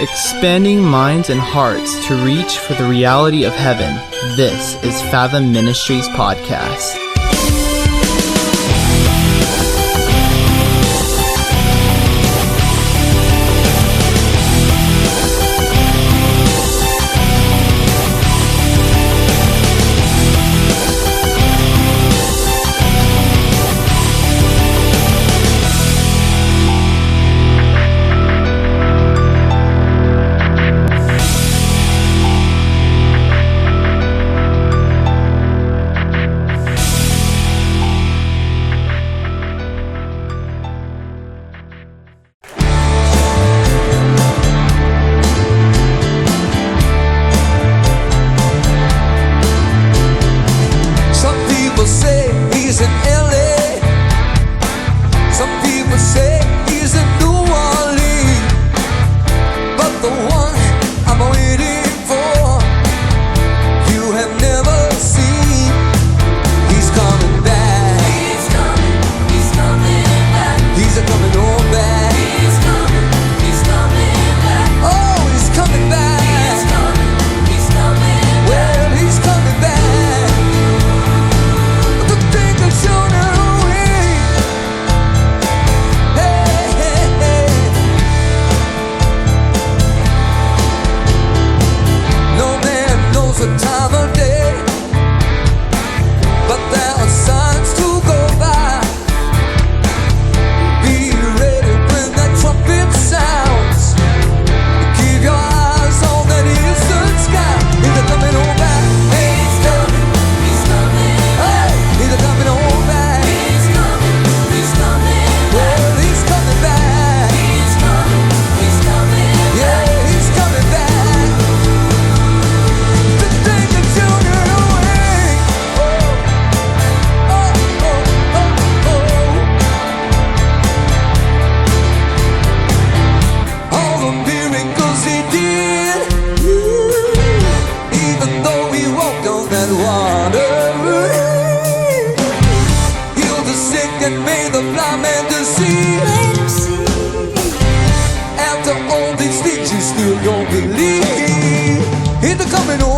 expanding minds and hearts to reach for the reality of heaven. This is Fathom Ministries Podcast. Coming.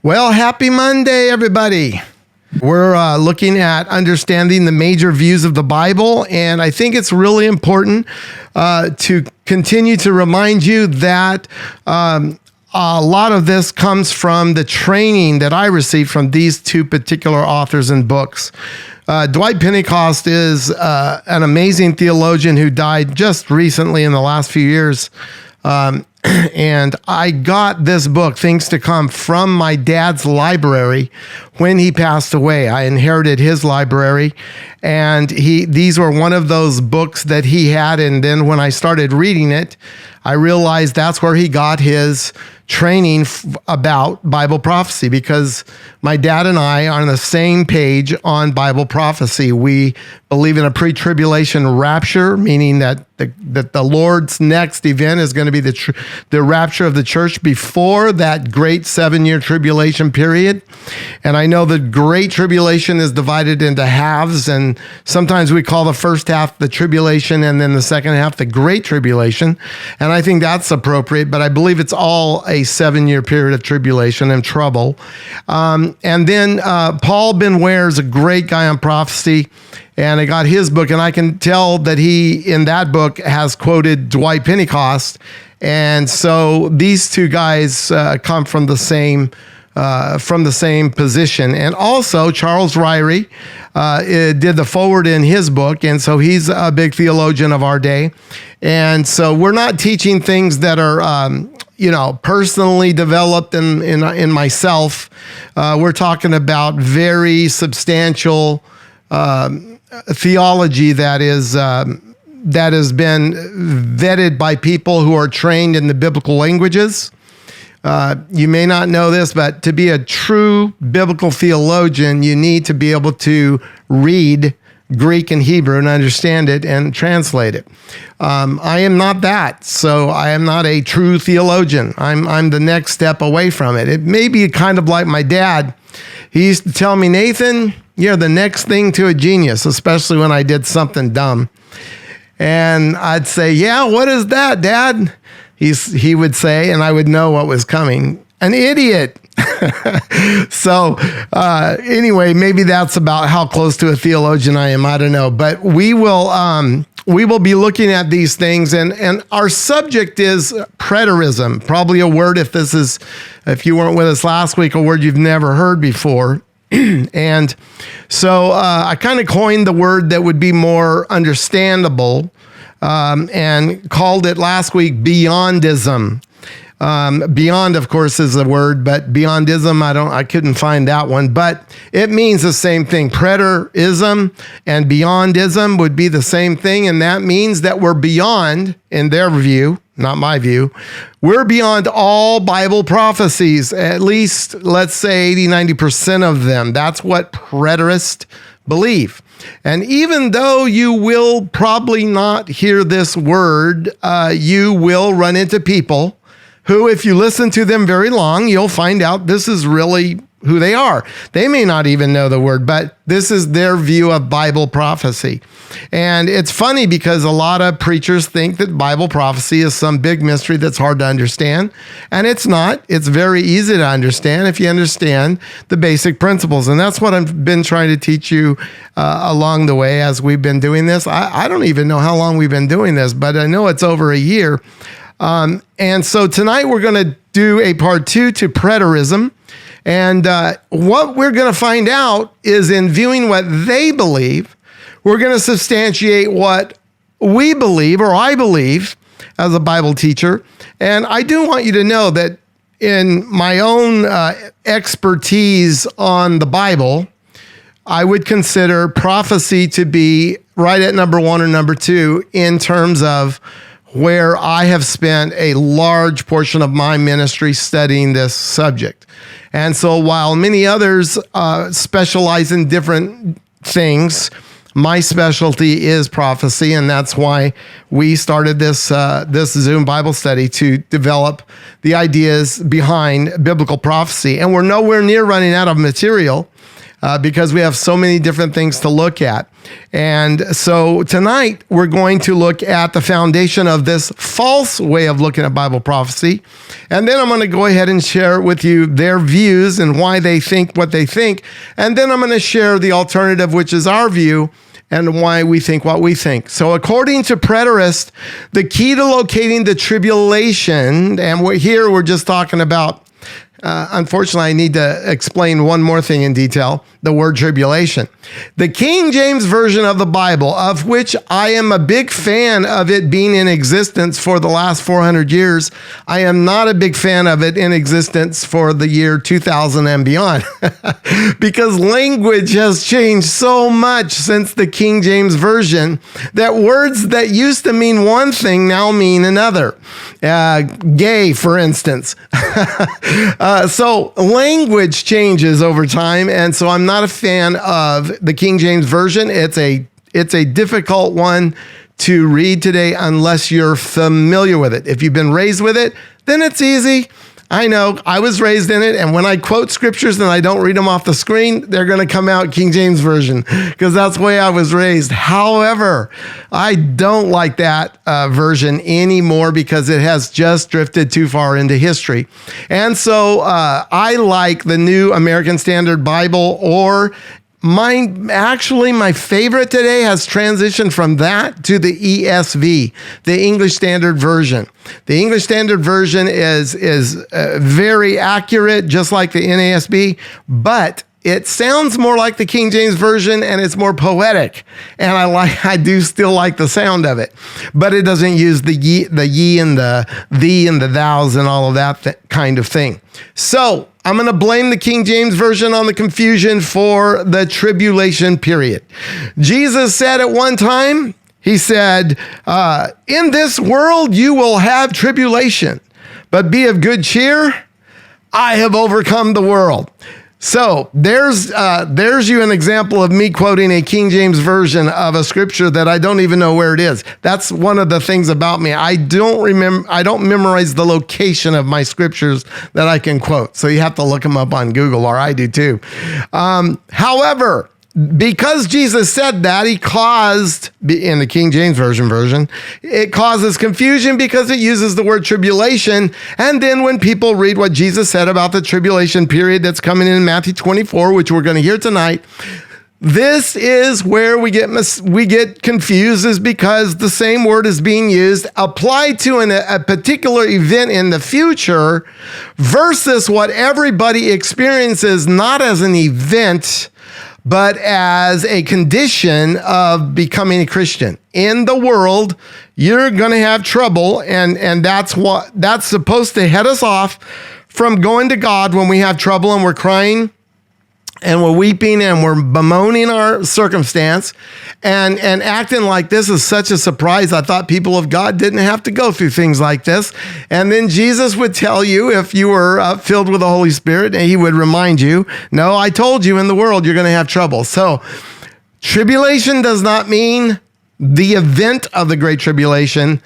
Well, happy Monday, everybody. We're looking at understanding the major views of the Bible, and I think it's really important to continue to remind you that a lot of this comes from the training that I received from these two particular authors and books. Dwight Pentecost is an amazing theologian who died just recently in the last few years. And I got this book, Things to Come, from my dad's library when he passed away. I inherited his library, and these were one of those books that he had. And then when I started reading it, I realized that's where he got his training about Bible prophecy, because my dad and I are on the same page on Bible prophecy. We believe in a pre-tribulation rapture, meaning that the Lord's next event is going to be the rapture of the church before that great 7-year tribulation period. And I know the great tribulation is divided into halves, and sometimes we call the first half the tribulation and then the second half the great tribulation. And I think that's appropriate, but I believe it's all a 7-year period of tribulation and trouble. And then Paul Ben Ware is a great guy on prophecy, and I got his book, and I can tell that he, in that book, has quoted Dwight Pentecost. And so these two guys come from the same position. And also Charles Ryrie did the forward in his book, and so he's a big theologian of our day. And so we're not teaching things that are personally developed in myself. We're talking about very substantial theology that has been vetted by people who are trained in the biblical languages. You may not know this, but to be a true biblical theologian, you need to be able to read Greek and Hebrew and understand it and translate it. I am not that, so I am not a true theologian. I'm the next step away from it. It may be kind of like my dad. He used to tell me, Nathan, you're the next thing to a genius, especially when I did something dumb. And I'd say, yeah, what is that, Dad? He would say, and I would know what was coming. An idiot. So anyway, maybe that's about how close to a theologian I am. I don't know. But we will be looking at these things, and our subject is preterism. Probably a word, if you weren't with us last week, a word you've never heard before. And so I kind of coined the word that would be more understandable, and called it last week beyondism. Beyond, of course, is a word, but beyondism, I couldn't find that one, but it means the same thing. Preterism and beyondism would be the same thing, and that means that we're beyond, in their view, not my view, we're beyond all Bible prophecies, at least, let's say 80-90% of them. That's what preterists believe. And even though you will probably not hear this word, you will run into people who, if you listen to them very long, you'll find out this is really who they are. They may not even know the word, but this is their view of Bible prophecy. And it's funny because a lot of preachers think that Bible prophecy is some big mystery that's hard to understand. And it's not. It's very easy to understand if you understand the basic principles. And that's what I've been trying to teach you along the way as we've been doing this. I don't even know how long we've been doing this, but I know it's over a year. And so tonight we're going to do a part 2 to preterism. And what we're going to find out is, in viewing what they believe, we're going to substantiate what we believe, or I believe, as a Bible teacher. And I do want you to know that in my own expertise on the Bible, I would consider prophecy to be right at number 1 or number 2 in terms of where I have spent a large portion of my ministry studying this subject. And so while many others specialize in different things, my specialty is prophecy, and that's why we started this Zoom Bible study to develop the ideas behind biblical prophecy. And we're nowhere near running out of material. because we have so many different things to look at. And so tonight we're going to look at the foundation of this false way of looking at Bible prophecy. And then I'm going to go ahead and share with you their views and why they think what they think. And then I'm going to share the alternative, which is our view, and why we think what we think. So according to Preterists, the key to locating the tribulation, and we're just talking about, unfortunately, I need to explain one more thing in detail, the word tribulation. The King James Version of the Bible, of which I am a big fan of it being in existence for the last 400 years, I am not a big fan of it in existence for the year 2000 and beyond, because language has changed so much since the King James Version that words that used to mean one thing now mean another. Gay, for instance. So language changes over time, and so I'm not a fan of the King James Version. It's a difficult one to read today unless you're familiar with it. If you've been raised with it, then it's easy. I know, I was raised in it, and when I quote scriptures and I don't read them off the screen, they're going to come out King James Version, because that's the way I was raised. However, I don't like that version anymore because it has just drifted too far into history. And so I like the New American Standard Bible, or my favorite today has transitioned from that to the ESV, the English Standard Version. The English Standard Version is very accurate, just like the NASB, but it sounds more like the King James Version, and it's more poetic. And I do still like the sound of it, but it doesn't use the ye and the thee and the thous and all of that kind of thing. So I'm going to blame the King James Version on the confusion for the tribulation period. Jesus said at one time, he said, in this world you will have tribulation, but be of good cheer. I have overcome the world. So there's you an example of me quoting a King James Version of a scripture that I don't even know where it is. That's one of the things about me. I don't memorize the location of my scriptures that I can quote. So you have to look them up on Google, or I do too. However, because Jesus said that, he caused, in the King James Version, it causes confusion because it uses the word tribulation. And then when people read what Jesus said about the tribulation period that's coming in Matthew 24, which we're going to hear tonight, this is where we get confused, is because the same word is being used, applied to a particular event in the future, versus what everybody experiences not as an event, but as a condition of becoming a Christian. In the world, you're going to have trouble, and that's supposed to head us off from going to God when we have trouble and we're crying and we're weeping and we're bemoaning our circumstance and acting like this is such a surprise. I thought people of God didn't have to go through things like this. And then Jesus would tell you, if you were filled with the Holy Spirit, and he would remind you, no, I told you in the world you're going to have trouble. So tribulation does not mean the event of the Great Tribulation,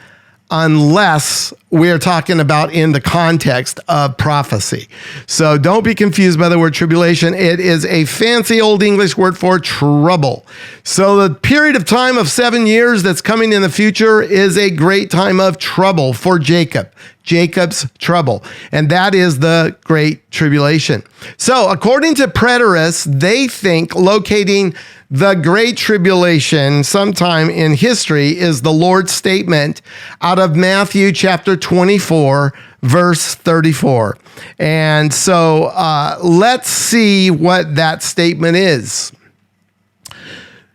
unless we're talking about in the context of prophecy. So don't be confused by the word tribulation. It is a fancy old English word for trouble. So the period of time of 7 years that's coming in the future is a great time of trouble for Jacob's trouble. And that is the Great Tribulation. So according to preterists, they think locating the Great Tribulation sometime in history is the Lord's statement out of Matthew chapter 24, verse 34. And so let's see what that statement is.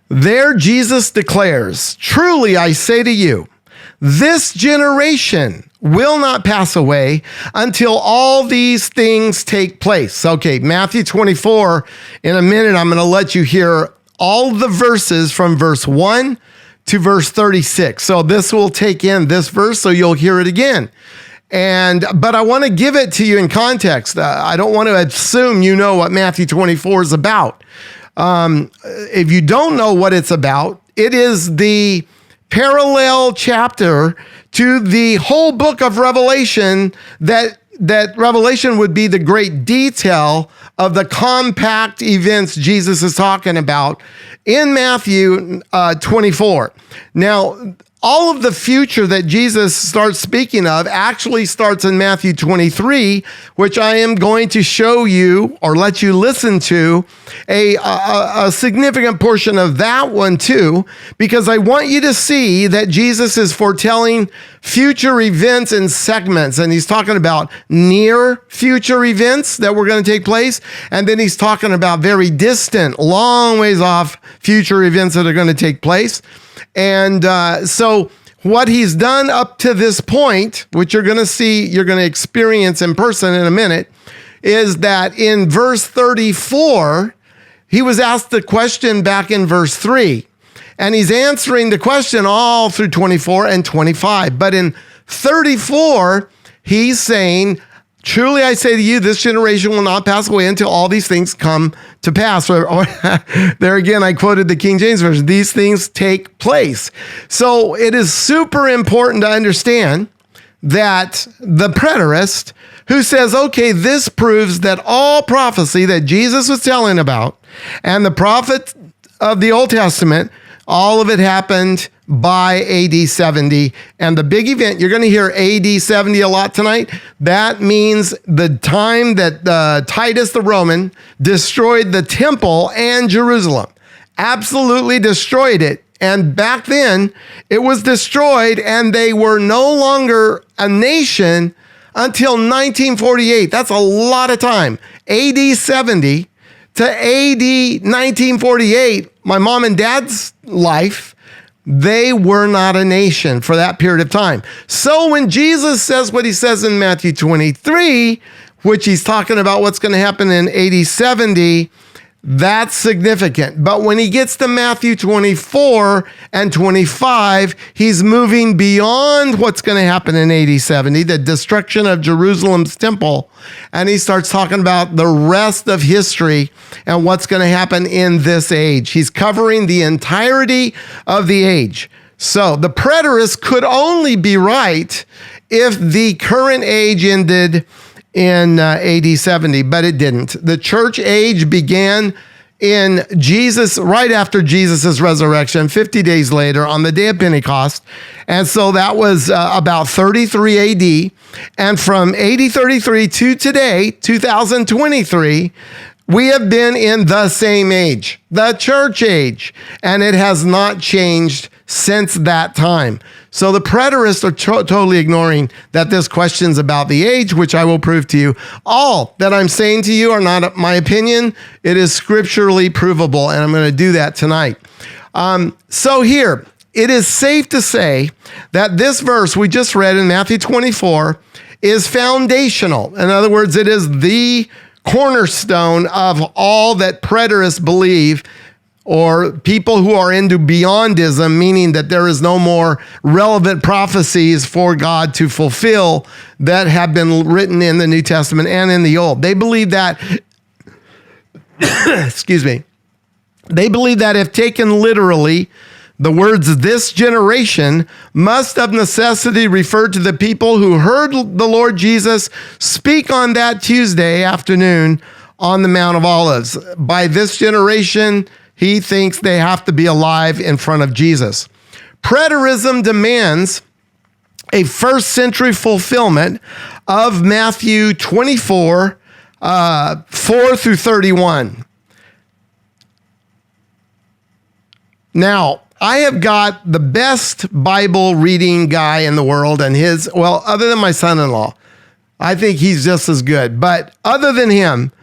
There Jesus declares, "Truly I say to you, this generation will not pass away until all these things take place." Okay, Matthew 24, in a minute, I'm going to let you hear all the verses from verse 1 to verse 36. So this will take in this verse, so you'll hear it again. But I want to give it to you in context. I don't want to assume you know what Matthew 24 is about. If you don't know what it's about, it is the parallel chapter to the whole book of Revelation, that Revelation would be the great detail of the compact events Jesus is talking about in Matthew 24. Now, all of the future that Jesus starts speaking of actually starts in Matthew 23, which I am going to show you or let you listen to a significant portion of that one too, because I want you to see that Jesus is foretelling future events in segments. And he's talking about near future events that were going to take place. And then he's talking about very distant, long ways off future events that are going to take place. And so what he's done up to this point, which you're going to see, you're going to experience in person in a minute, is that in verse 34, he was asked the question back in verse 3. And he's answering the question all through 24 and 25. But in 34, he's saying, truly I say to you, this generation will not pass away until all these things come to pass. Or there again, I quoted the King James Version. These things take place. So it is super important to understand that the preterist who says, okay, this proves that all prophecy that Jesus was telling about and the prophets of the Old Testament, all of it happened by AD 70. And the big event, you're going to hear AD 70 a lot tonight. That means the time that Titus the Roman destroyed the temple and Jerusalem. Absolutely destroyed it. And back then, it was destroyed and they were no longer a nation until 1948. That's a lot of time. AD 70 to AD 1948, my mom and dad's life, they were not a nation for that period of time. So when Jesus says what he says in Matthew 23, which he's talking about what's going to happen in AD 70, that's significant. But when he gets to Matthew 24 and 25, he's moving beyond what's going to happen in AD 70, the destruction of Jerusalem's temple. And he starts talking about the rest of history and what's going to happen in this age. He's covering the entirety of the age. So the preterist could only be right if the current age ended in AD 70, but it didn't. The church age began in Jesus, right after Jesus' resurrection, 50 days later on the day of Pentecost. And so that was about 33 AD. And from AD 33 to today, 2023, we have been in the same age, the church age, and it has not changed since that time. So the preterists are totally ignoring that this question's about the age, which I will prove to you. All that I'm saying to you are not my opinion. It is scripturally provable, and I'm going to do that tonight. So here, it is safe to say that this verse we just read in Matthew 24 is foundational. In other words, it is the cornerstone of all that preterists believe, or people who are into beyondism, meaning that there is no more relevant prophecies for God to fulfill that have been written in the New Testament and in the Old. They believe that, excuse me, they believe that if taken literally, the words "this generation" must of necessity refer to the people who heard the Lord Jesus speak on that Tuesday afternoon on the Mount of Olives. By this generation, he thinks they have to be alive in front of Jesus. Preterism demands a first century fulfillment of Matthew 24, 4 through 31. Now, I have got the best Bible reading guy in the world, and other than my son-in-law, I think he's just as good. But other than him,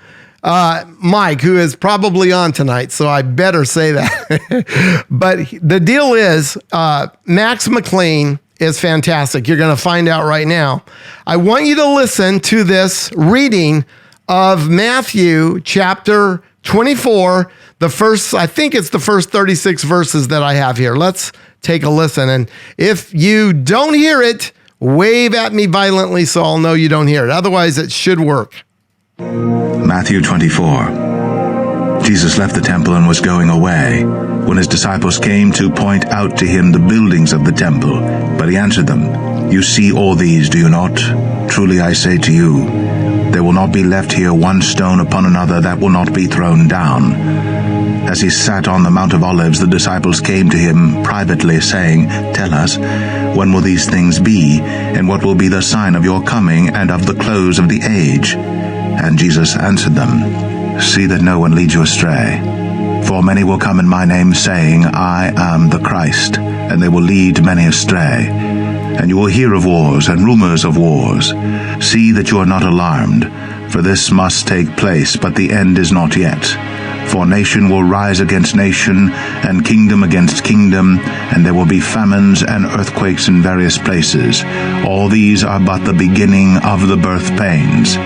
Mike, who is probably on tonight, so I better say that. But the deal is, Max McLean is fantastic. You're going to find out right now. I want you to listen to this reading of Matthew chapter 24, I think it's the first 36 verses that I have here. Let's take a listen. And if you don't hear it, wave at me violently so I'll know you don't hear it. Otherwise, it should work. Matthew 24. Jesus left the temple and was going away, when his disciples came to point out to him the buildings of the temple. But he answered them, "You see all these, do you not? Truly I say to you, There will not be left here one stone upon another that will not be thrown down." As he sat on the Mount of Olives, the disciples came to him privately, saying, "Tell us, when will these things be, and what will be the sign of your coming and of the close of the age?" And Jesus answered them, "See that no one leads you astray. For many will come in my name, saying, 'I am the Christ,' and they will lead many astray. And you will hear of wars and rumors of wars. See that you are not alarmed, for this must take place, but the end is not yet. For nation will rise against nation, and kingdom against kingdom, and there will be famines and earthquakes in various places. All these are but the beginning of the birth pains.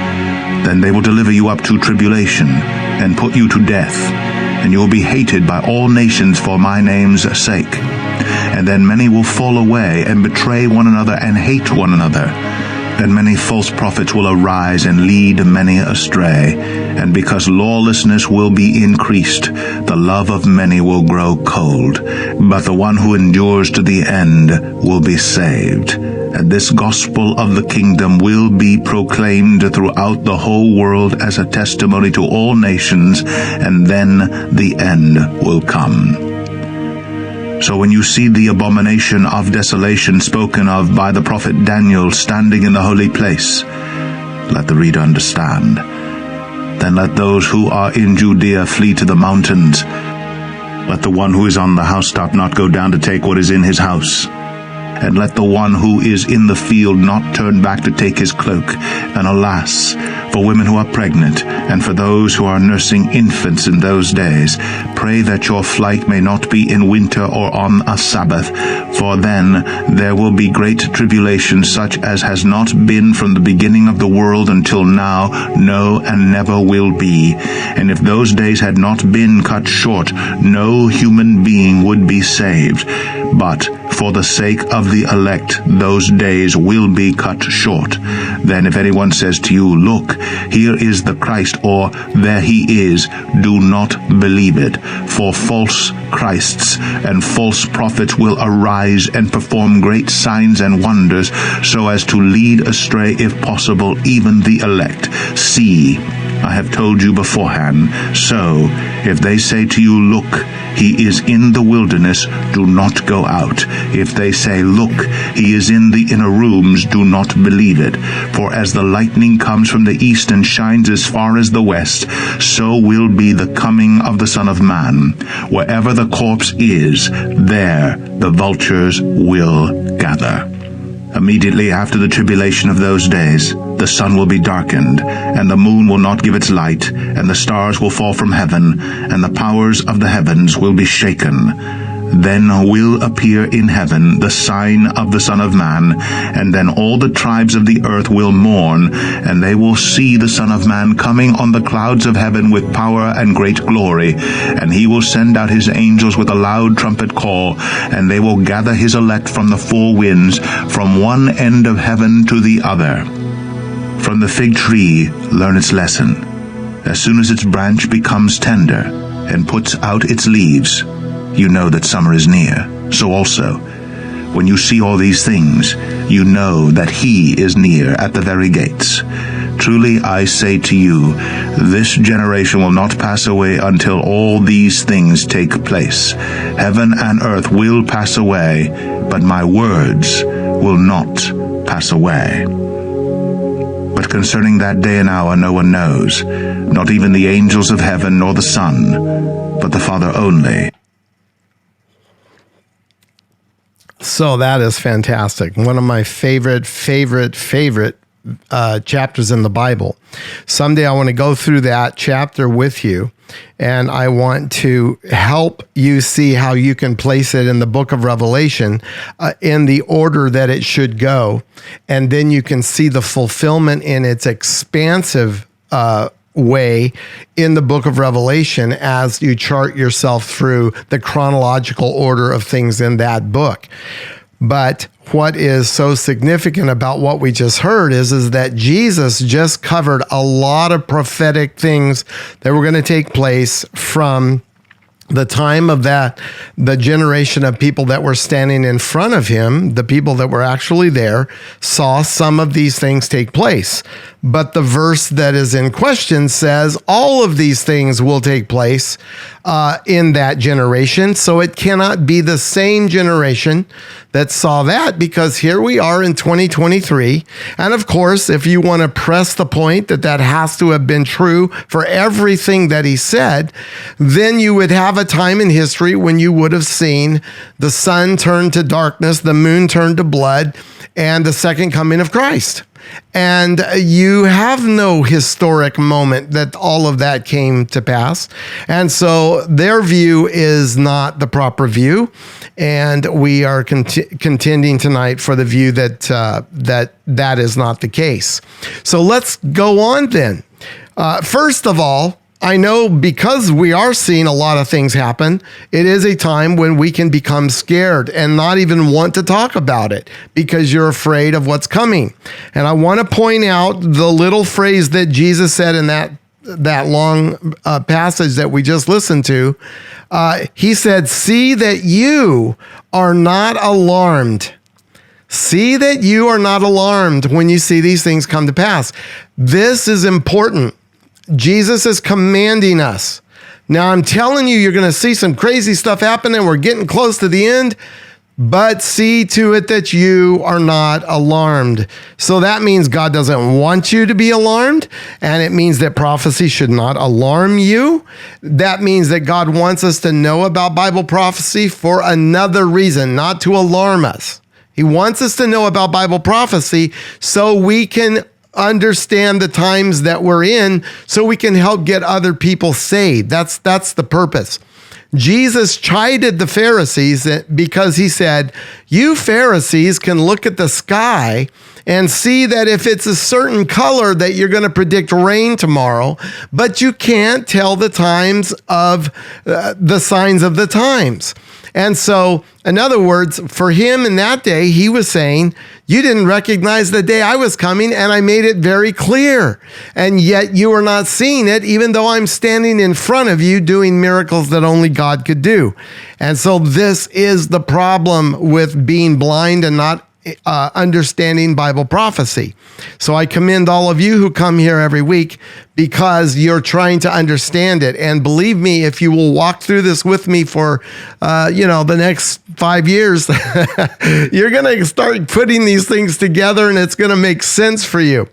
Then they will deliver you up to tribulation, and put you to death, and you will be hated by all nations for my name's sake. And then many will fall away, and betray one another, and hate one another. And many false prophets will arise and lead many astray. And because lawlessness will be increased, the love of many will grow cold. But the one who endures to the end will be saved. And this gospel of the kingdom will be proclaimed throughout the whole world as a testimony to all nations, and then the end will come. So when you see the abomination of desolation spoken of by the prophet Daniel standing in the holy place, let the reader understand. Then let those who are in Judea flee to the mountains. Let the one who is on the housetop not go down to take what is in his house. And let the one who is in the field not turn back to take his cloak. And alas, for women who are pregnant, and for those who are nursing infants in those days, pray that your flight may not be in winter or on a Sabbath, for then there will be great tribulation, such as has not been from the beginning of the world until now, no, and never will be. And if those days had not been cut short, no human being would be saved. But for the sake of the elect, those days will be cut short. Then if anyone says to you, 'Look, here is the Christ,' or 'There he is,' do not believe it. For false Christs and false prophets will arise and perform great signs and wonders, so as to lead astray, if possible, even the elect. See, I have told you beforehand. So, if they say to you, 'Look, he is in the wilderness,' do not go out. If they say, 'Look, he is in the inner rooms,' do not believe it. For as the lightning comes from the east and shines as far as the west, so will be the coming of the Son of Man. Wherever the corpse is, there the vultures will gather. Immediately after the tribulation of those days, the sun will be darkened, and the moon will not give its light, and the stars will fall from heaven, and the powers of the heavens will be shaken. Then will appear in heaven the sign of the Son of Man, and then all the tribes of the earth will mourn, and they will see the Son of Man coming on the clouds of heaven with power and great glory. And he will send out his angels with a loud trumpet call, and they will gather his elect from the four winds, from one end of heaven to the other. From the fig tree learn its lesson. As soon as its branch becomes tender and puts out its leaves, you know that summer is near. So also, when you see all these things, you know that he is near at the very gates. Truly I say to you, this generation will not pass away until all these things take place. Heaven and earth will pass away, but my words will not pass away. But concerning that day and hour no one knows, not even the angels of heaven nor the Son, but the Father only. So that is fantastic. One of my favorite chapters in the Bible. Someday I want to go through that chapter with you, and I want to help you see how you can place it in the book of Revelation in the order that it should go. And then you can see the fulfillment in its expansive way in the book of Revelation as you chart yourself through the chronological order of things in that book. But what is so significant about what we just heard is that Jesus just covered a lot of prophetic things that were going to take place from the time of the generation of people that were standing in front of him, the people that were actually there, saw some of these things take place. But the verse that is in question says all of these things will take place in that generation. So it cannot be the same generation that saw that, because here we are in 2023. And of course, if you want to press the point that that has to have been true for everything that he said, then you would have a time in history when you would have seen the sun turn to darkness, the moon turn to blood, and the second coming of Christ. And you have no historic moment that all of that came to pass. And so their view is not the proper view. And we are contending tonight for the view that that is not the case. So let's go on then. First of all, I know because we are seeing a lot of things happen, it is a time when we can become scared and not even want to talk about it because you're afraid of what's coming. And I want to point out the little phrase that Jesus said in that long passage that we just listened to. He said, "See that you are not alarmed." See that you are not alarmed when you see these things come to pass. This is important. Jesus is commanding us. Now, I'm telling you, you're going to see some crazy stuff happen, and we're getting close to the end, but see to it that you are not alarmed. So that means God doesn't want you to be alarmed, and it means that prophecy should not alarm you. That means that God wants us to know about Bible prophecy for another reason, not to alarm us. He wants us to know about Bible prophecy so we can understand the times that we're in, so we can help get other people saved. That's the purpose. Jesus chided the Pharisees because he said, "You Pharisees can look at the sky and see that if it's a certain color that you're going to predict rain tomorrow, but you can't tell the times of the signs of the times." And so, in other words, for him in that day, he was saying, you didn't recognize the day I was coming, and I made it very clear. And yet you are not seeing it, even though I'm standing in front of you doing miracles that only God could do. And so this is the problem with being blind and not understanding Bible prophecy. So I commend all of you who come here every week because you're trying to understand it. And believe me, if you will walk through this with me for, the next 5 years, you're going to start putting these things together and it's going to make sense for you.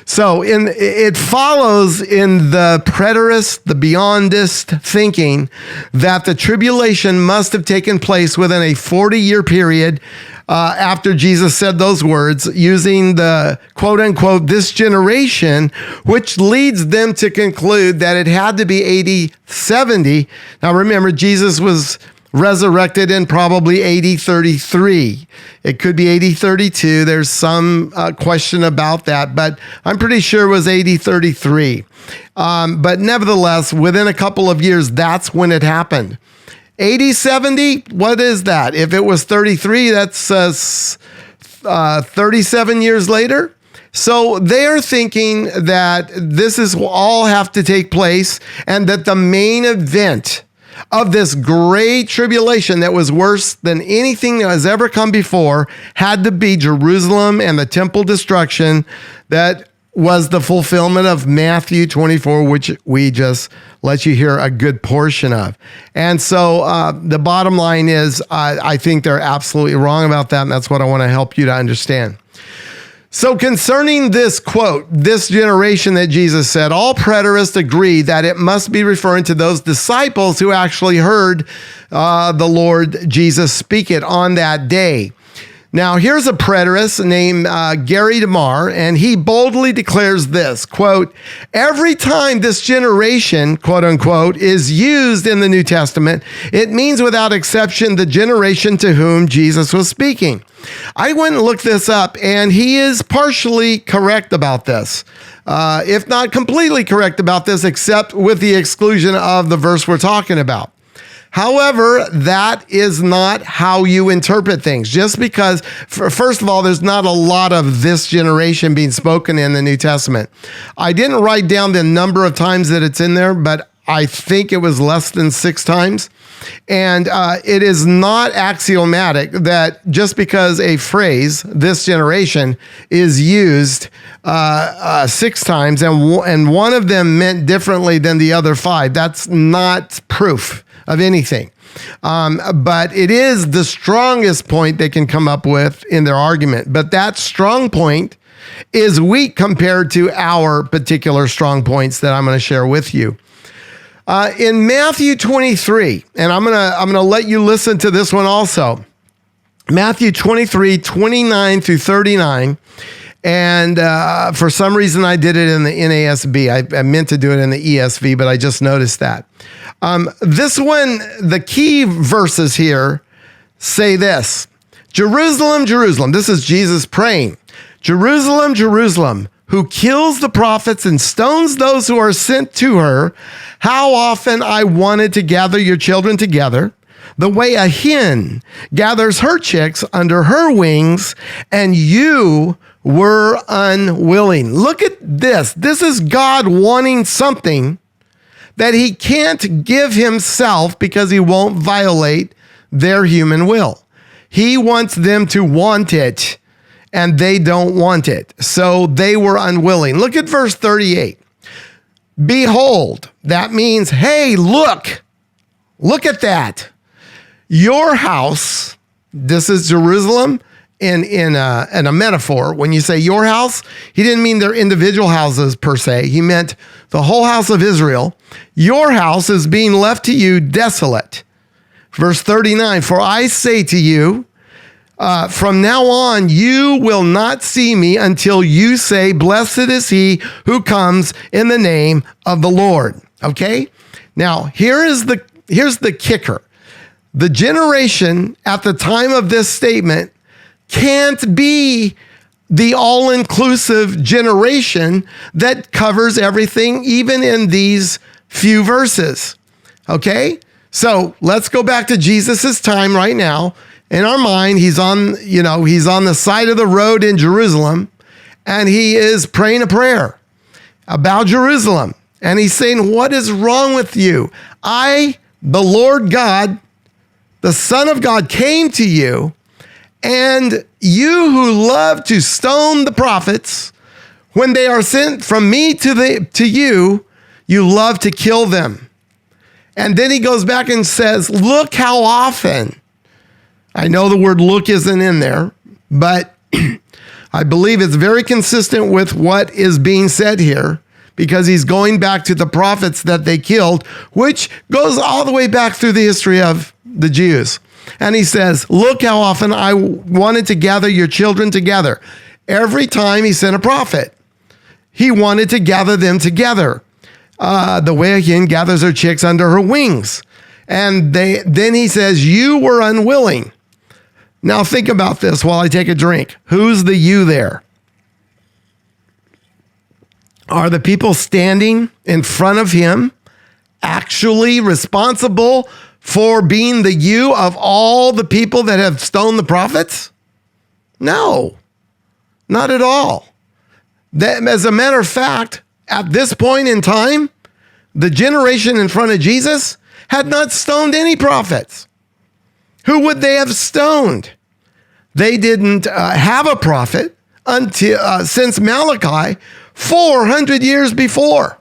So it follows in the preterist, the beyondist thinking that the tribulation must have taken place within a 40-year period after Jesus said those words, using the quote unquote, this generation, which leads them to conclude that it had to be AD 70. Now remember, Jesus was resurrected in probably AD 33. It could be AD 32. There's some question about that, but I'm pretty sure it was AD 33. But nevertheless, within a couple of years, that's when it happened. AD 70, what is that? If it was 33, that's 37 years later. So they're thinking that this is all have to take place and that the main event of this great tribulation that was worse than anything that has ever come before had to be Jerusalem and the temple destruction that was the fulfillment of Matthew 24, which we just let you hear a good portion of. And so the bottom line is I think they're absolutely wrong about that, and that's what I want to help you to understand. So concerning this quote, this generation that Jesus said, all preterists agree that it must be referring to those disciples who actually heard the Lord Jesus speak it on that day. Now, here's a preterist named Gary DeMar, and he boldly declares this, quote, every time this generation, quote unquote, is used in the New Testament, it means without exception the generation to whom Jesus was speaking. I went and looked this up, and he is partially correct about this, if not completely correct about this, except with the exclusion of the verse we're talking about. However, that is not how you interpret things. Just because, first of all, there's not a lot of this generation being spoken in the New Testament. I didn't write down the number of times that it's in there, but I think it was less than 6 times. And it is not axiomatic that just because a phrase, this generation, is used 6 times and one of them meant differently than the other 5, that's not proof of anything. But it is the strongest point they can come up with in their argument. But that strong point is weak compared to our particular strong points that I'm going to share with you. In Matthew 23, and I'm gonna let you listen to this one also. Matthew 23, 29 through 39. And for some reason, I did it in the NASB. I meant to do it in the ESV, but I just noticed that. This one, the key verses here say this. Jerusalem, Jerusalem. This is Jesus praying. Jerusalem, Jerusalem, who kills the prophets and stones those who are sent to her. How often I wanted to gather your children together, the way a hen gathers her chicks under her wings, and you were unwilling. Look at this. This is God wanting something that he can't give himself because he won't violate their human will. He wants them to want it, and they don't want it. So they were unwilling. Look at verse 38. Behold, that means, hey, look at that. Your house, this is Jerusalem in a metaphor. When you say your house, he didn't mean their individual houses per se. He meant the whole house of Israel. Your house is being left to you desolate. Verse 39, for I say to you, from now on, you will not see me until you say, blessed is he who comes in the name of the Lord. Okay? Now, here's the kicker. The generation at the time of this statement can't be the all-inclusive generation that covers everything, even in these few verses. Okay? So let's go back to Jesus's time right now. In our mind, he's on the side of the road in Jerusalem, and he is praying a prayer about Jerusalem. And he's saying, what is wrong with you? I, the Lord God, the Son of God, came to you, and you who love to stone the prophets, when they are sent from me to you, you love to kill them. And then he goes back and says, look how often. I know the word look isn't in there, but I believe it's very consistent with what is being said here, because he's going back to the prophets that they killed, which goes all the way back through the history of the Jews. And he says, look how often I wanted to gather your children together. Every time he sent a prophet, he wanted to gather them together. The way a hen gathers her chicks under her wings. And then he says, you were unwilling. Now think about this while I take a drink. Who's the you there? Are the people standing in front of him actually responsible for being the you of all the people that have stoned the prophets? No, not at all. As a matter of fact, at this point in time, the generation in front of Jesus had not stoned any prophets. Who would they have stoned? They didn't have a prophet until since Malachi 400 years before.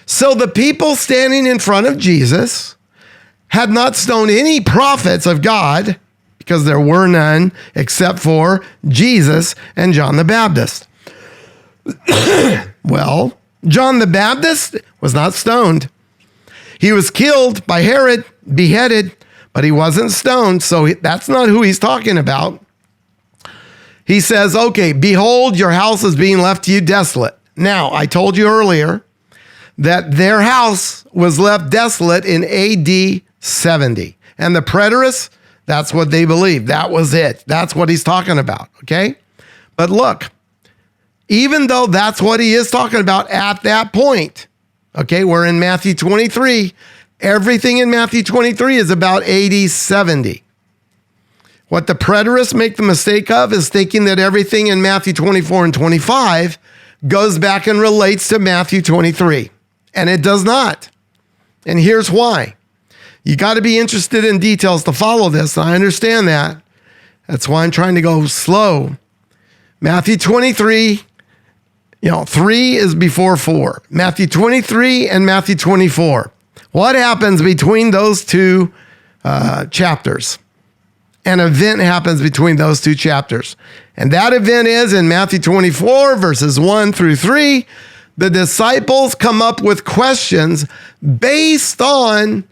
So the people standing in front of Jesus had not stoned any prophets of God, because there were none except for Jesus and John the Baptist. Well, John the Baptist was not stoned. He was killed by Herod, beheaded, but he wasn't stoned, so that's not who he's talking about. He says, okay, behold, your house is being left to you desolate. Now, I told you earlier that their house was left desolate in AD 70. And the preterists, that's what they believed. That was it. That's what he's talking about, okay? But look, even though that's what he is talking about at that point, okay, we're in Matthew 23. Everything in Matthew 23 is about AD 70. What the preterists make the mistake of is thinking that everything in Matthew 24 and 25 goes back and relates to Matthew 23. And it does not. And here's why. You got to be interested in details to follow this. And I understand that. That's why I'm trying to go slow. Matthew 23, 3 is before 4. Matthew 23 and Matthew 24. What happens between those two chapters? An event happens between those two chapters. And that event is in Matthew 24, verses 1 through 3. The disciples come up with questions based on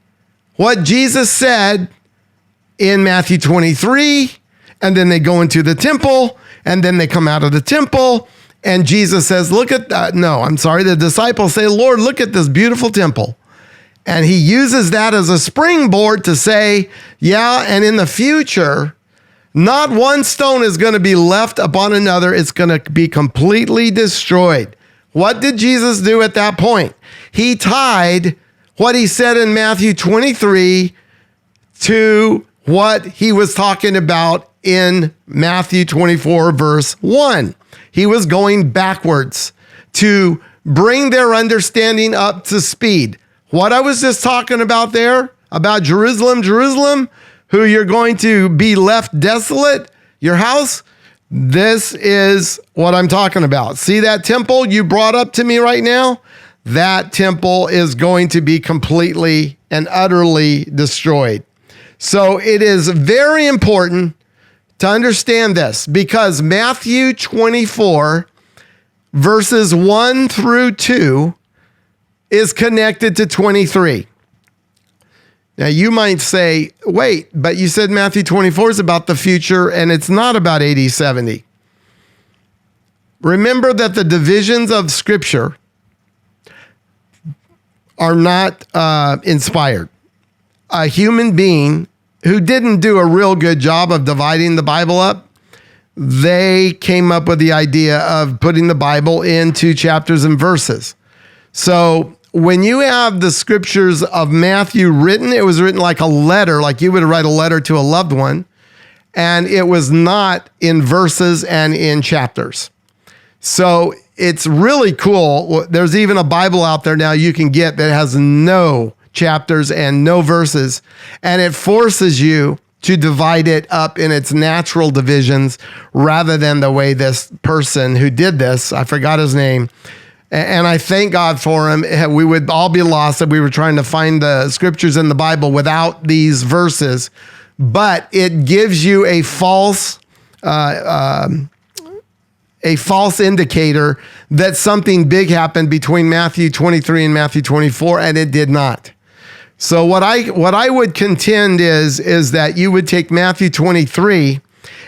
what Jesus said in Matthew 23. And then they go into the temple, and then they come out of the temple. And Jesus says, look at that. No, I'm sorry. The disciples say, Lord, look at this beautiful temple. And he uses that as a springboard to say, yeah, and in the future, not one stone is going to be left upon another. It's going to be completely destroyed. What did Jesus do at that point? He tied what he said in Matthew 23 to what he was talking about in Matthew 24, verse 1. He was going backwards to bring their understanding up to speed. What I was just talking about there, about Jerusalem, who you're going to be left desolate, your house, this is what I'm talking about. See that temple you brought up to me right now? That temple is going to be completely and utterly destroyed. So it is very important to understand this, because Matthew 24, verses 1 through 2, is connected to 23. Now you might say, wait, but you said Matthew 24 is about the future and it's not about AD 70. Remember that the divisions of Scripture are not inspired. A human being who didn't do a real good job of dividing the Bible up, they came up with the idea of putting the Bible into chapters and verses. So when you have the scriptures of Matthew written, it was written like a letter, like you would write a letter to a loved one, and it was not in verses and in chapters. So it's really cool. There's even a Bible out there now you can get that has no chapters and no verses, and it forces you to divide it up in its natural divisions rather than the way this person who did this, I forgot his name, and I thank God for him. We would all be lost if we were trying to find the scriptures in the Bible without these verses, but it gives you a false indicator that something big happened between Matthew 23 and Matthew 24, and it did not. So what I would contend is that you would take Matthew 23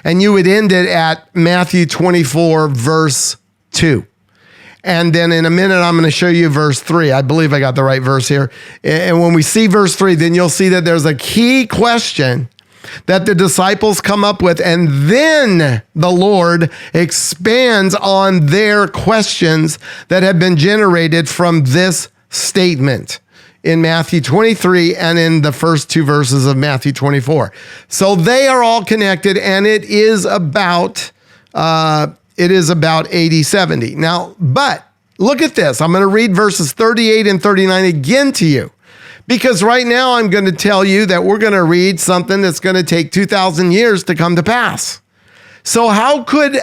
and you would end it at Matthew 24, verse 2. And then in a minute, I'm going to show you verse 3. I believe I got the right verse here. And when we see verse 3, then you'll see that there's a key question that the disciples come up with. And then the Lord expands on their questions that have been generated from this statement in Matthew 23 and in the first two verses of Matthew 24. So they are all connected, and it is about AD 70. Now, but look at this. I'm going to read verses 38 and 39 again to you, because right now I'm going to tell you that we're going to read something that's going to take 2,000 years to come to pass. So how could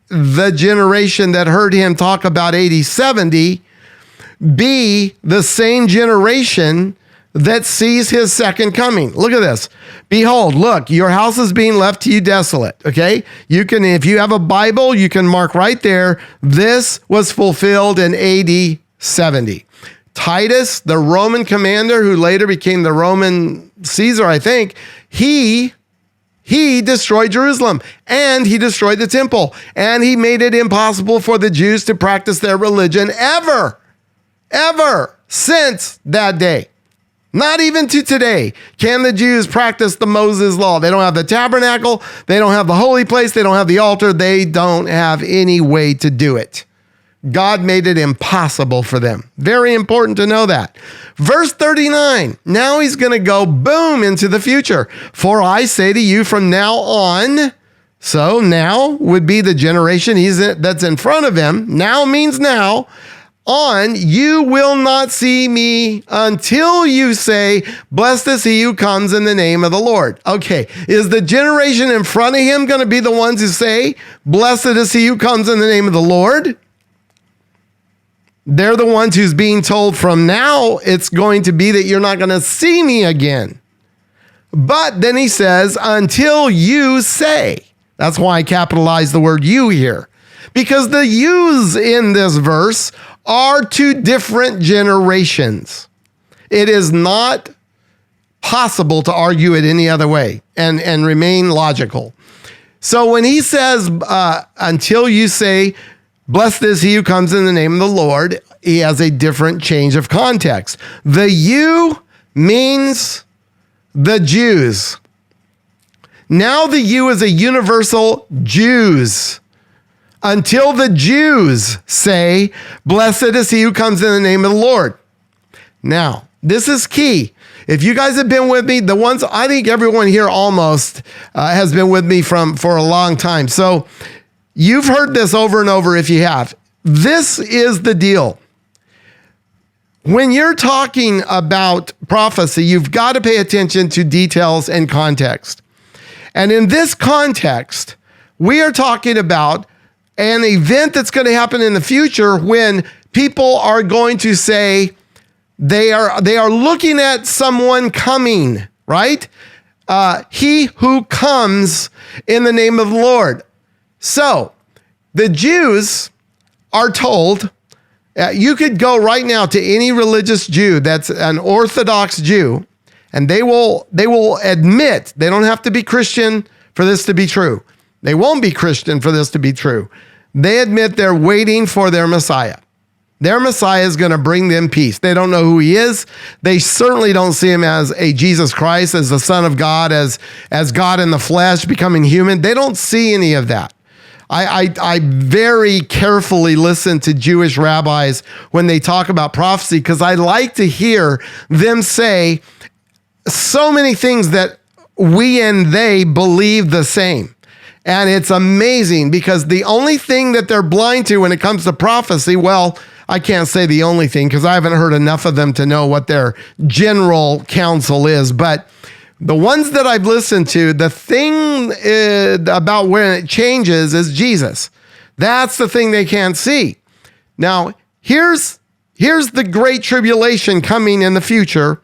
the generation that heard him talk about AD 70 be the same generation that sees his second coming? Look at this. Behold, look, your house is being left to you desolate. Okay. You can, if you have a Bible, you can mark right there. This was fulfilled in AD 70. Titus, the Roman commander who later became the Roman Caesar, I think, he destroyed Jerusalem, and he destroyed the temple, and he made it impossible for the Jews to practice their religion ever since that day. Not even to today can the Jews practice the Moses law. They don't have the tabernacle. They don't have the holy place. They don't have the altar. They don't have any way to do it. God made it impossible for them. Very important to know that. Verse 39, now he's going to go boom into the future. For I say to you from now on, so now would be the generation that's in front of him. Now means now. on, you will not see me until you say, blessed is he who comes in the name of the Lord. Okay, is the generation in front of him going to be the ones who say, blessed is he who comes in the name of the Lord? They're the ones who's being told from now it's going to be that you're not going to see me again. But then he says, until you say. That's why I capitalized the word you here. Because the yous in this verse are two different generations. It is not possible to argue it any other way and remain logical. So when he says, until you say, blessed is he who comes in the name of the Lord, he has a different change of context. The you means the Jews. Now the you is a universal Jews. Until the Jews say, blessed is he who comes in the name of the Lord. Now, this is key. If you guys have been with me, the ones, I think everyone here almost has been with me for a long time. So you've heard this over and over if you have. This is the deal. When you're talking about prophecy, you've got to pay attention to details and context. And in this context, we are talking about an event that's going to happen in the future when people are going to say they are looking at someone coming, right? He who comes in the name of the Lord. So the Jews are told, you could go right now to any religious Jew that's an Orthodox Jew, and they will admit, they don't have to be Christian for this to be true. They won't be Christian for this to be true. They admit they're waiting for their Messiah. Their Messiah is going to bring them peace. They don't know who he is. They certainly don't see him as a Jesus Christ, as the Son of God, as God in the flesh, becoming human. They don't see any of that. I very carefully listen to Jewish rabbis when they talk about prophecy because I like to hear them say so many things that we and they believe the same. And it's amazing because the only thing that they're blind to when it comes to prophecy, well, I can't say the only thing because I haven't heard enough of them to know what their general counsel is. But the ones that I've listened to, the thing about when it changes is Jesus. That's the thing they can't see. Now, here's the great tribulation coming in the future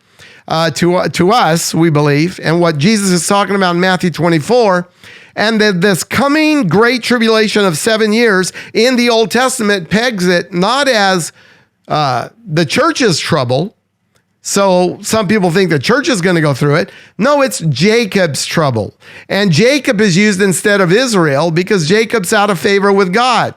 to us, we believe, and what Jesus is talking about in Matthew 24. And that this coming great tribulation of 7 years in the Old Testament pegs it not as the church's trouble. So some people think the church is going to go through it. No, it's Jacob's trouble. And Jacob is used instead of Israel because Jacob's out of favor with God.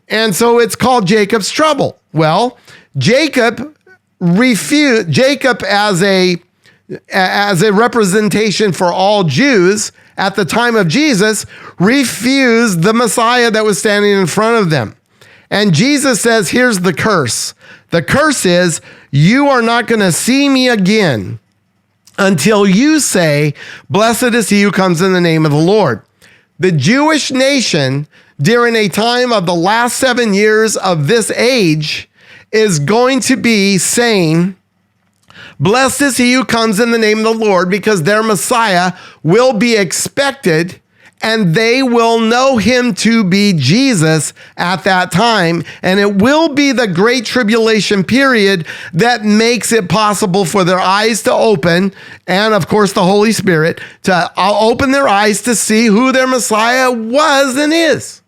And so it's called Jacob's trouble. Well, Jacob as a representation for all Jews at the time of Jesus, refused the Messiah that was standing in front of them. And Jesus says, here's the curse. The curse is, you are not going to see me again until you say, blessed is he who comes in the name of the Lord. The Jewish nation, during a time of the last 7 years of this age, is going to be saying, blessed is he who comes in the name of the Lord, because their Messiah will be expected and they will know him to be Jesus at that time. And it will be the great tribulation period that makes it possible for their eyes to open, and of course the Holy Spirit to open their eyes to see who their Messiah was and is.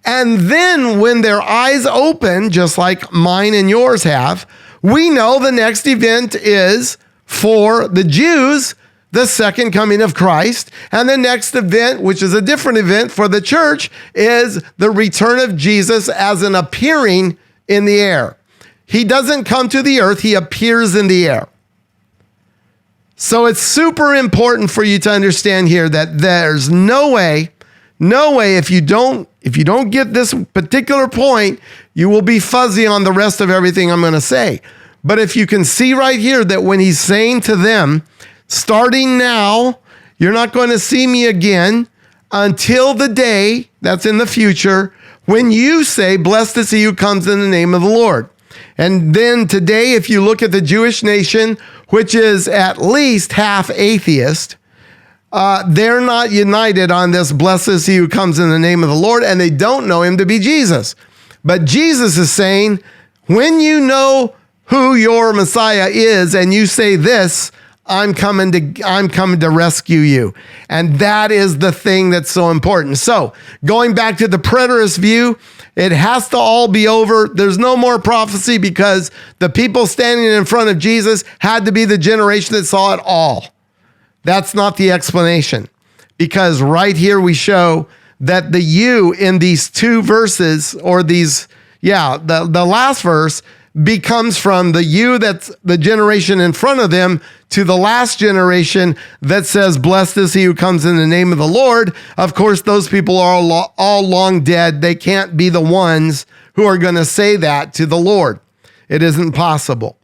And then when their eyes open, just like mine and yours have, we know the next event is, for the Jews, the second coming of Christ. And the next event, which is a different event for the church, is the return of Jesus as an appearing in the air. He doesn't come to the earth, he appears in the air. So it's super important for you to understand here that there's no way if you don't get this particular point, you will be fuzzy on the rest of everything I'm going to say. But if you can see right here that when he's saying to them, starting now, you're not going to see me again until the day, that's in the future, when you say, blessed is he who comes in the name of the Lord. And then today, if you look at the Jewish nation, which is at least half atheist, they're not united on this, blessed is he who comes in the name of the Lord, and they don't know him to be Jesus. But Jesus is saying, when you know who your Messiah is and you say this, I'm coming to rescue you. And that is the thing that's so important. So going back to the preterist view, it has to all be over. There's no more prophecy because the people standing in front of Jesus had to be the generation that saw it all. That's not the explanation, because right here we show that the you in these two verses, or these, the last verse becomes from the you that's the generation in front of them to the last generation that says, blessed is he who comes in the name of the Lord. Of course, those people are all long dead. They can't be the ones who are going to say that to the Lord. It isn't possible.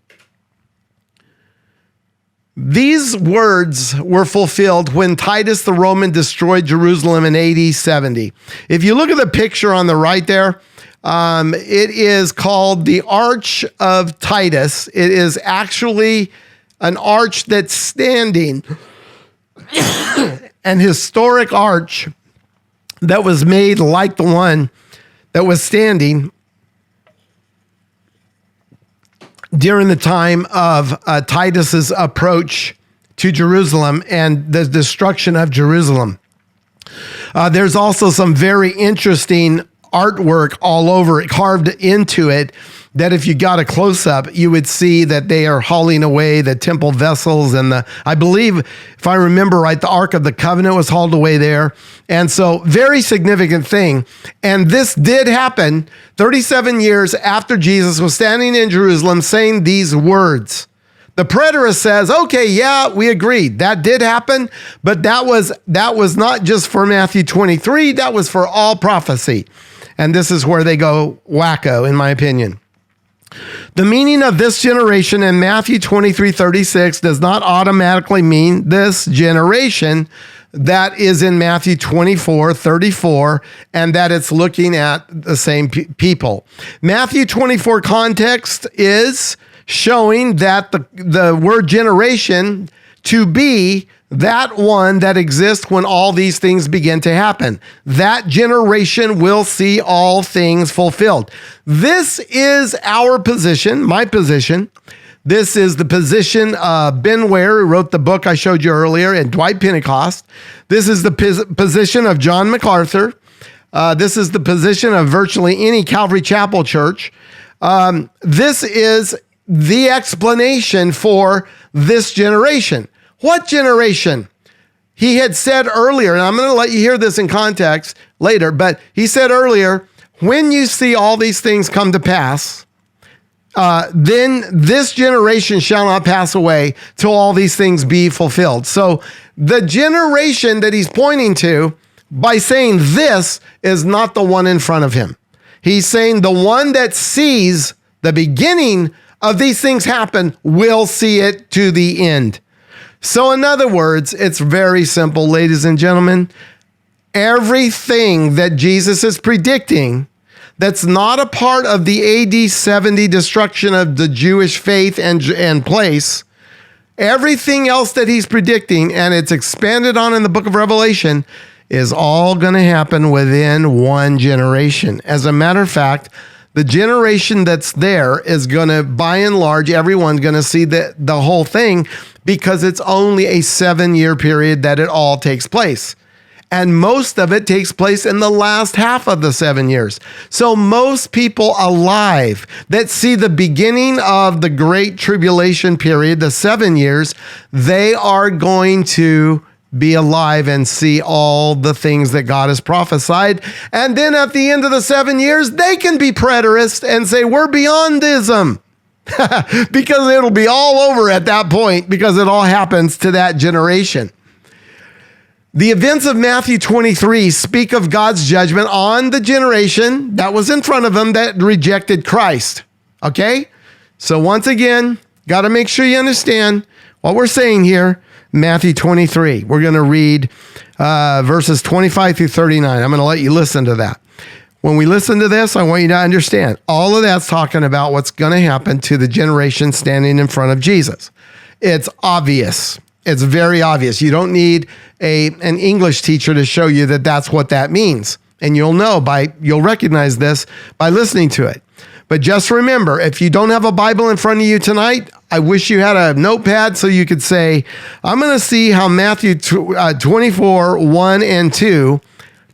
These words were fulfilled when Titus the Roman destroyed Jerusalem in AD 70. If you look at the picture on the right there, it is called the Arch of Titus. It is actually an arch that's standing, an historic arch that was made like the one that was standing during the time of Titus's approach to Jerusalem and the destruction of Jerusalem. There's also some very interesting artwork all over it, carved into it, that if you got a close-up, you would see that they are hauling away the temple vessels, and I believe, if I remember right, the Ark of the Covenant was hauled away there. And so, very significant thing. And this did happen 37 years after Jesus was standing in Jerusalem saying these words. The preterist says, okay, yeah, we agreed. That did happen, but that was not just for Matthew 23, that was for all prophecy. And this is where they go wacko, in my opinion. The meaning of this generation in Matthew 23:36 does not automatically mean this generation that is in Matthew 24:34, and that it's looking at the same people. Matthew 24 context is showing that the word generation to be that one that exists when all these things begin to happen. That generation will see all things fulfilled. This is our position, my position. This is the position of Ben Ware, who wrote the book I showed you earlier, and Dwight Pentecost. This is the position of John MacArthur. This is the position of virtually any Calvary Chapel church. This is the explanation for this generation. What generation? He had said earlier, and I'm going to let you hear this in context later, but he said earlier, when you see all these things come to pass, then this generation shall not pass away till all these things be fulfilled. So the generation that he's pointing to by saying this is not the one in front of him. He's saying the one that sees the beginning of these things happen will see it to the end. So in other words, it's very simple, ladies and gentlemen. Everything that Jesus is predicting that's not a part of the AD 70 destruction of the Jewish faith and place, everything else that he's predicting, and it's expanded on in the book of Revelation, is all going to happen within one generation. As a matter of fact, the generation that's there is going to, by and large, everyone's going to see the whole thing, because it's only a 7-year period that it all takes place. And most of it takes place in the last half of the 7 years. So most people alive that see the beginning of the Great Tribulation period, the 7 years, they are going to be alive and see all the things that God has prophesied. And then at the end of the 7 years, they can be preterists and say, we're beyondism. Because it'll be all over at that point, because it all happens to that generation. The events of Matthew 23 speak of God's judgment on the generation that was in front of them that rejected Christ. Okay? So once again, got to make sure you understand what we're saying here. Matthew 23. We're going to read verses 25 through 39. I'm going to let you listen to that. when we listen to this, I want you to understand all of that's talking about what's going to happen to the generation standing in front of Jesus. It's obvious. It's very obvious. You don't need an English teacher to show you that that's what that means. And you'll recognize this by listening to it. But just remember, if you don't have a Bible in front of you tonight, I wish you had a notepad so you could say, I'm going to see how Matthew 24, 1 and 2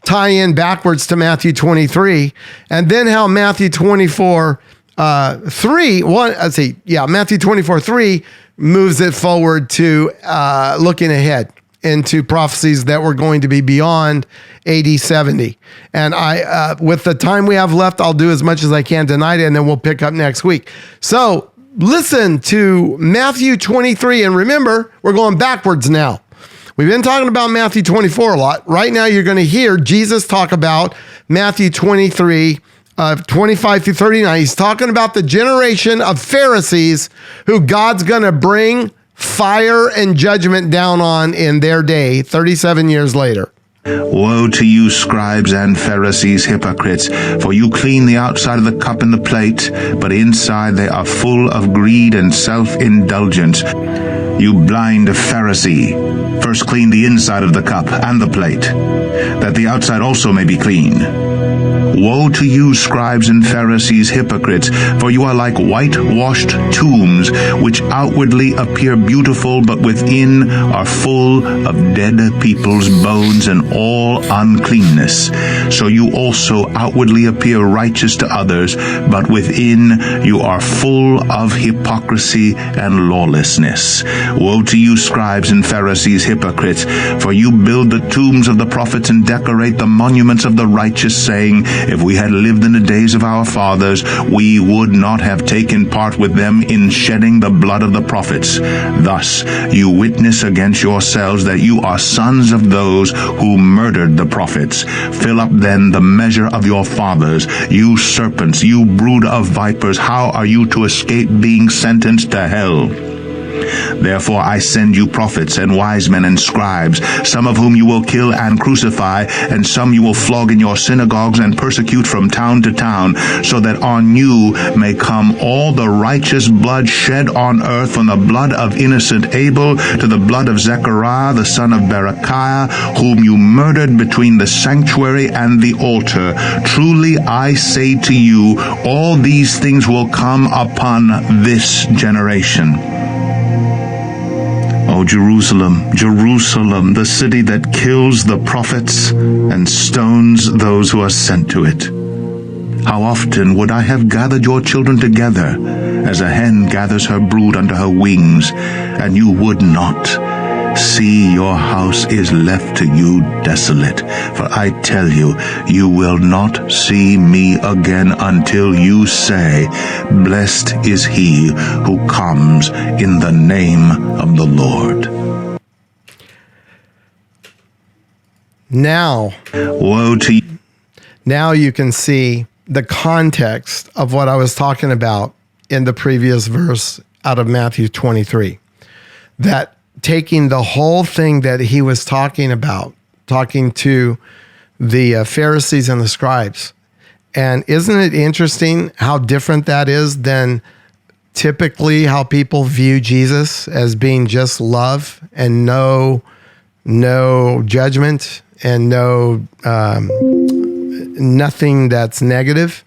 tie in backwards to Matthew 23, and then how Matthew 24, 3, Matthew 24, 3 moves it forward to looking ahead into prophecies that were going to be beyond AD 70. And with the time we have left, I'll do as much as I can tonight, and then we'll pick up next week. So listen to Matthew 23, and remember, we're going backwards now. We've been talking about Matthew 24 a lot. Right now, you're going to hear Jesus talk about Matthew 23, 25 through 39. He's talking about the generation of Pharisees who God's going to bring fire and judgment down on in their day, 37 years later. Woe to you, scribes and Pharisees, hypocrites, for you clean the outside of the cup and the plate, but inside they are full of greed and self-indulgence. You blind Pharisee, first clean the inside of the cup and the plate, that the outside also may be clean. Woe to you, scribes and Pharisees, hypocrites, for you are like whitewashed tombs, which outwardly appear beautiful, but within are full of dead people's bones and all uncleanness. So you also outwardly appear righteous to others, but within you are full of hypocrisy and lawlessness. Woe to you, scribes and Pharisees, hypocrites, for you build the tombs of the prophets and decorate the monuments of the righteous, saying, if we had lived in the days of our fathers, we would not have taken part with them in shedding the blood of the prophets. Thus you witness against yourselves that you are sons of those who murdered the prophets. Fill up then the measure of your fathers. You serpents, you brood of vipers, how are you to escape being sentenced to hell? Therefore I send you prophets and wise men and scribes, some of whom you will kill and crucify, and some you will flog in your synagogues and persecute from town to town, so that on you may come all the righteous blood shed on earth, from the blood of innocent Abel to the blood of Zechariah the son of Berechiah, whom you murdered between the sanctuary and the altar. Truly I say to you, all these things will come upon this generation. O Jerusalem, Jerusalem, the city that kills the prophets and stones those who are sent to it. How often would I have gathered your children together, as a hen gathers her brood under her wings, and you would not. See, your house is left to you desolate. For I tell you, you will not see me again until you say, blessed is he who comes in the name of the Lord. Now, woe to you. Now you can see the context of what I was talking about in the previous verse out of Matthew 23. That taking the whole thing that he was talking about, talking to the Pharisees and the scribes. And isn't it interesting how different that is than typically how people view Jesus, as being just love and no judgment and nothing that's negative.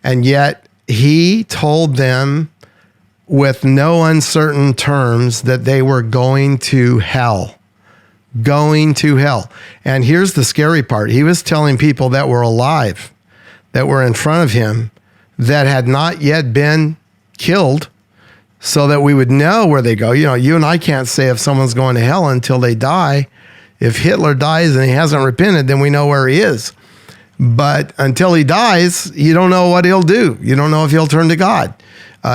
And yet he told them with no uncertain terms that they were going to hell. Going to hell. And here's the scary part. He was telling people that were alive, that were in front of him, that had not yet been killed, so that we would know where they go. You know, you and I can't say if someone's going to hell until they die. If Hitler dies and he hasn't repented, then we know where he is. But until he dies, you don't know what he'll do. You don't know if he'll turn to God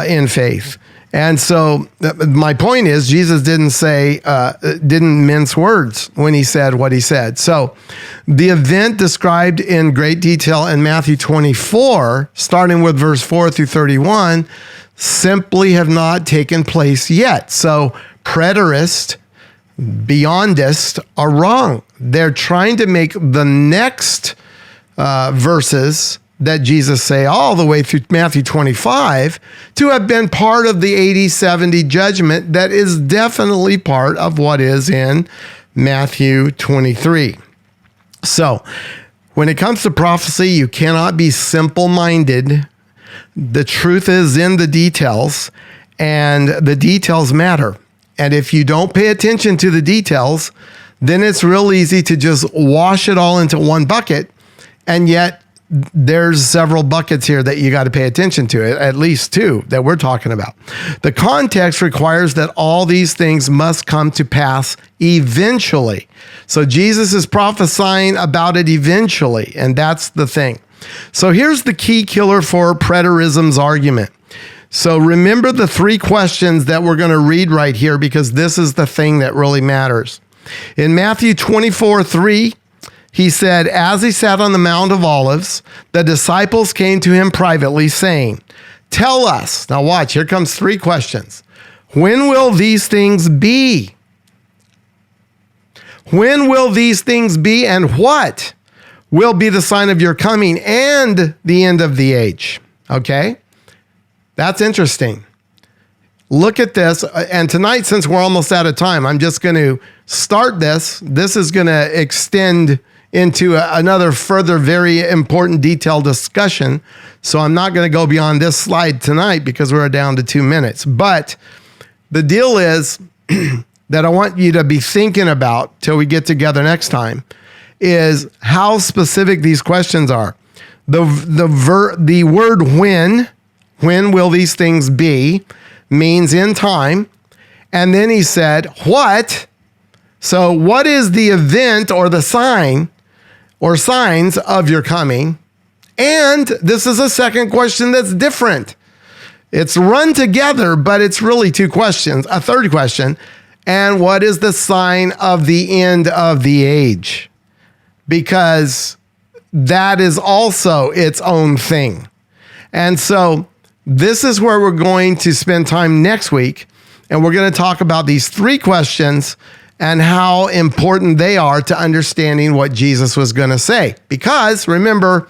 in faith. And so my point is, Jesus didn't mince words when he said what he said. So the event described in great detail in Matthew 24, starting with verse 4 through 31, simply have not taken place yet. So preterists, beyondists are wrong. They're trying to make the next verses that Jesus say all the way through Matthew 25 to have been part of the 80-70 judgment that is definitely part of what is in Matthew 23. So when it comes to prophecy, you cannot be simple-minded. The truth is in the details, and the details matter. And if you don't pay attention to the details, then it's real easy to just wash it all into one bucket. And yet there's several buckets here that you got to pay attention to, at least two that we're talking about. The context requires that all these things must come to pass eventually. So Jesus is prophesying about it eventually, and that's the thing. So here's the key killer for preterism's argument. So remember the three questions that we're going to read right here, because this is the thing that really matters. In Matthew 24:3, he said, as he sat on the Mount of Olives, the disciples came to him privately saying, tell us. Now watch, here comes three questions. When will these things be? When will these things be, and what will be the sign of your coming and the end of the age? Okay? That's interesting. Look at this. And tonight, since we're almost out of time, I'm just going to start this. This is going to extend into another further very important detailed discussion. So I'm not going to go beyond this slide tonight because we're down to 2 minutes. But the deal is that I want you to be thinking about till we get together next time is how specific these questions are. The word when will these things be, means in time. And then he said, what? So what is the event or the sign or signs of your coming? And this is a second question that's different. It's run together, but it's really two questions. A third question, and what is the sign of the end of the age? Because that is also its own thing. And so this is where we're going to spend time next week, and we're going to talk about these three questions and how important they are to understanding what Jesus was going to say. Because remember,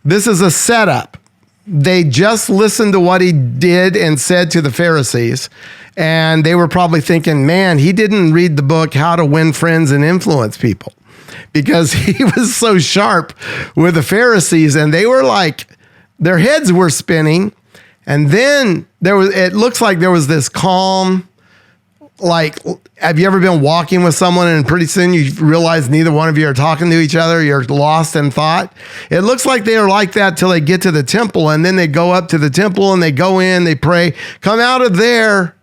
this is a setup. They just listened to what he did and said to the Pharisees, and they were probably thinking, man, he didn't read the book, How to Win Friends and Influence People, because he was so sharp with the Pharisees, and they were like, their heads were spinning. And then it looks like there was this calm, like, have you ever been walking with someone and pretty soon you realize neither one of you are talking to each other? You're lost in thought. It looks like they are like that till they get to the temple, and then they go up to the temple and they go in, they pray, come out of there.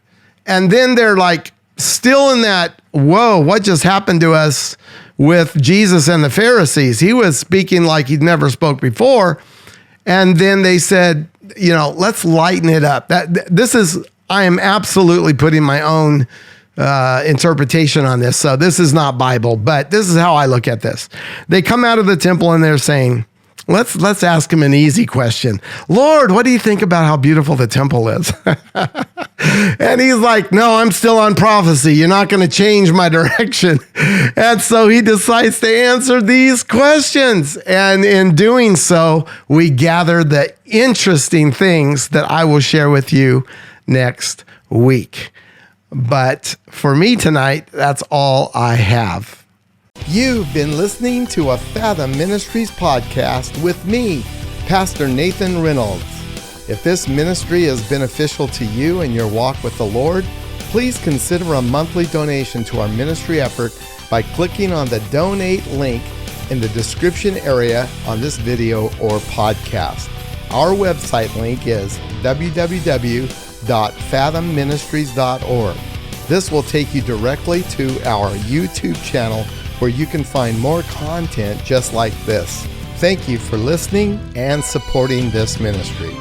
And then they're like still in that, whoa, what just happened to us with Jesus and the Pharisees? He was speaking like he'd never spoke before. And then they said, let's lighten it up. I am absolutely putting my own interpretation on this. So this is not Bible, but this is how I look at this. They come out of the temple and they're saying, let's ask him an easy question. Lord, what do you think about how beautiful the temple is? And he's like, no, I'm still on prophecy. You're not going to change my direction. And so he decides to answer these questions. And in doing so, we gather the interesting things that I will share with you next week. But for me tonight, that's all I have. You've been listening to a Fathom Ministries podcast with me, Pastor Nathan Reynolds. If this ministry is beneficial to you in your walk with the Lord, please consider a monthly donation to our ministry effort by clicking on the donate link in the description area on this video or podcast. Our website link is www.fathomministries.org. This will take you directly to our YouTube channel where you can find more content just like this. Thank you for listening and supporting this ministry.